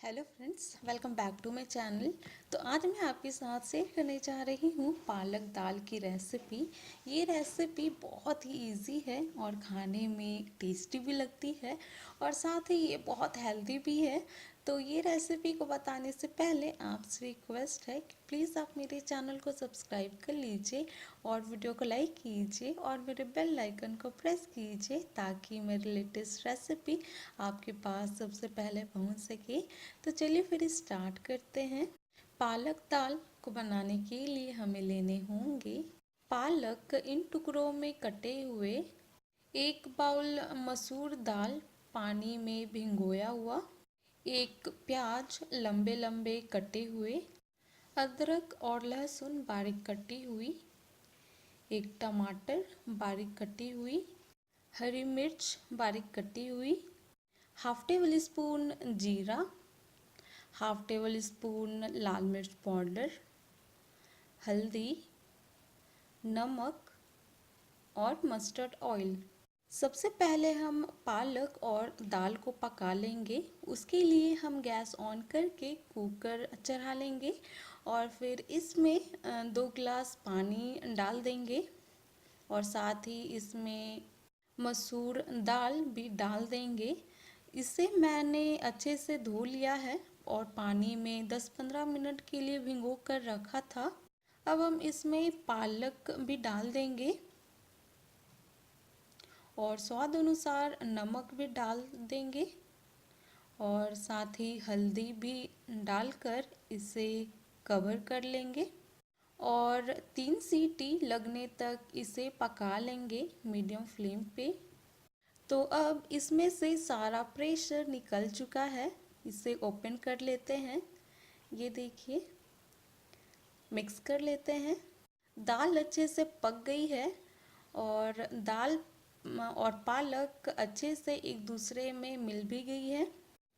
Hello friends, welcome back to my channel. तो आज मैं आपके साथ शेयर करने जा रही हूँ पालक दाल की रेसिपी। ये रेसिपी बहुत ही इजी है और खाने में टेस्टी भी लगती है और साथ ही ये बहुत हेल्दी भी है। तो ये रेसिपी को बताने से पहले आपसे रिक्वेस्ट है कि प्लीज़ आप मेरे चैनल को सब्सक्राइब कर लीजिए और वीडियो को लाइक कीजिए और मेरे बेल आइकन को प्रेस कीजिए ताकि मेरी लेटेस्ट रेसिपी आपके पास सबसे पहले पहुंच सके। तो चलिए फिर स्टार्ट करते हैं। पालक दाल को बनाने के लिए हमें लेने होंगे पालक इन टुकड़ों में कटे हुए, एक बाउल मसूर दाल पानी में भिगोया हुआ, एक प्याज लंबे लंबे कटे हुए, अदरक और लहसुन बारीक कटी हुई, एक टमाटर बारीक कटी हुई, हरी मिर्च बारीक कटी हुई, हाफ टेबल स्पून जीरा, हाफ टेबल स्पून लाल मिर्च पाउडर, हल्दी, नमक और मस्टर्ड ऑयल। सबसे पहले हम पालक और दाल को पका लेंगे। उसके लिए हम गैस ऑन करके कुकर चढ़ा लेंगे और फिर इसमें 2 गिलास पानी डाल देंगे और साथ ही इसमें मसूर दाल भी डाल देंगे। इसे मैंने अच्छे से धो लिया है और पानी में 10-15 मिनट के लिए भिगो कर रखा था। अब हम इसमें पालक भी डाल देंगे और स्वाद अनुसार नमक भी डाल देंगे और साथ ही हल्दी भी डालकर इसे कवर कर लेंगे और 3 सीटी लगने तक इसे पका लेंगे मीडियम फ्लेम पे। तो अब इसमें से सारा प्रेशर निकल चुका है। इसे ओपन कर लेते हैं। ये देखिए, मिक्स कर लेते हैं। दाल अच्छे से पक गई है और दाल और पालक अच्छे से एक दूसरे में मिल भी गई है।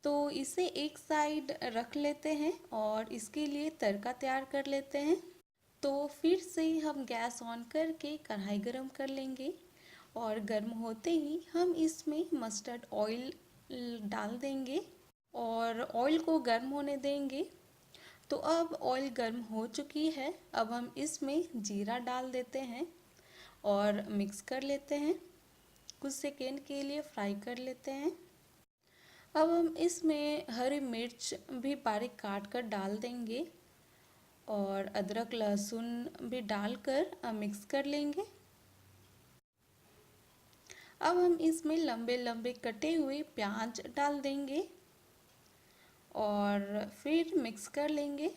तो इसे एक साइड रख लेते हैं और इसके लिए तड़का तैयार कर लेते हैं। तो फिर से हम गैस ऑन करके कढ़ाई गरम कर लेंगे और गर्म होते ही हम इसमें मस्टर्ड ऑयल डाल देंगे और ऑयल को गर्म होने देंगे। तो अब ऑयल गर्म हो चुकी है। अब हम इसमें जीरा डाल देते हैं और मिक्स कर लेते हैं। कुछ सेकेंड के लिए फ्राई कर लेते हैं। अब हम इसमें हरी मिर्च भी बारीक काट कर डाल देंगे और अदरक लहसुन भी डालकर मिक्स कर लेंगे। अब हम इसमें लंबे लंबे कटे हुए प्याज डाल देंगे और फिर मिक्स कर लेंगे।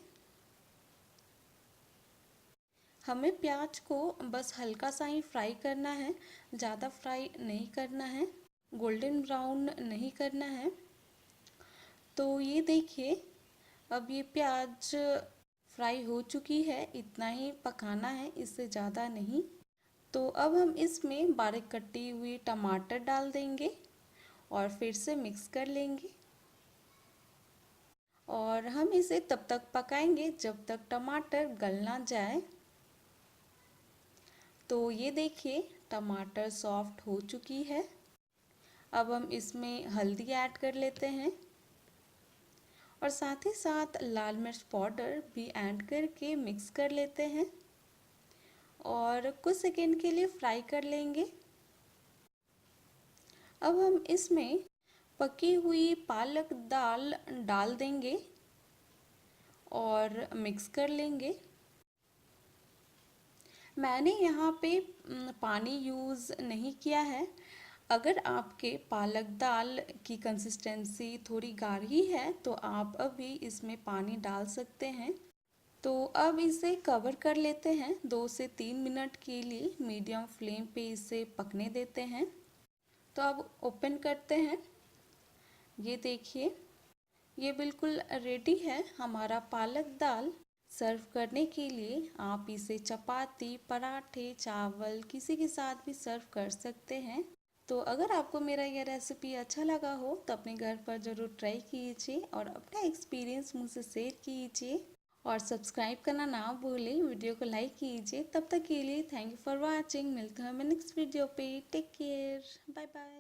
हमें प्याज को बस हल्का सा ही फ्राई करना है, ज़्यादा फ्राई नहीं करना है, गोल्डन ब्राउन नहीं करना है। तो ये देखिए, अब ये प्याज फ्राई हो चुकी है। इतना ही पकाना है, इससे ज़्यादा नहीं। तो अब हम इसमें बारीक कटी हुई टमाटर डाल देंगे और फिर से मिक्स कर लेंगे और हम इसे तब तक पकाएंगे जब तक टमाटर गल ना जाए। तो ये देखिए, टमाटर सॉफ्ट हो चुकी है। अब हम इसमें हल्दी ऐड कर लेते हैं और साथ ही साथ लाल मिर्च पाउडर भी ऐड करके मिक्स कर लेते हैं और कुछ सेकेंड के लिए फ्राई कर लेंगे। अब हम इसमें पकी हुई पालक दाल डाल देंगे और मिक्स कर लेंगे। मैंने यहाँ पे पानी यूज़ नहीं किया है। अगर आपके पालक दाल की कंसिस्टेंसी थोड़ी गाढ़ी है तो आप अभी इसमें पानी डाल सकते हैं। तो अब इसे कवर कर लेते हैं। 2 से 3 मिनट के लिए मीडियम फ्लेम पे इसे पकने देते हैं। तो अब ओपन करते हैं। ये देखिए, ये बिल्कुल रेडी है हमारा पालक दाल। सर्व करने के लिए आप इसे चपाती, पराठे, चावल किसी के साथ भी सर्व कर सकते हैं। तो अगर आपको मेरा यह रेसिपी अच्छा लगा हो तो अपने घर पर ज़रूर ट्राई कीजिए और अपना एक्सपीरियंस मुझसे शेयर कीजिए और सब्सक्राइब करना ना भूलें। वीडियो को लाइक कीजिए। तब तक के लिए थैंक यू फॉर वॉचिंग। मिलते हैं मैं नेक्स्ट वीडियो पे। Take care, bye bye.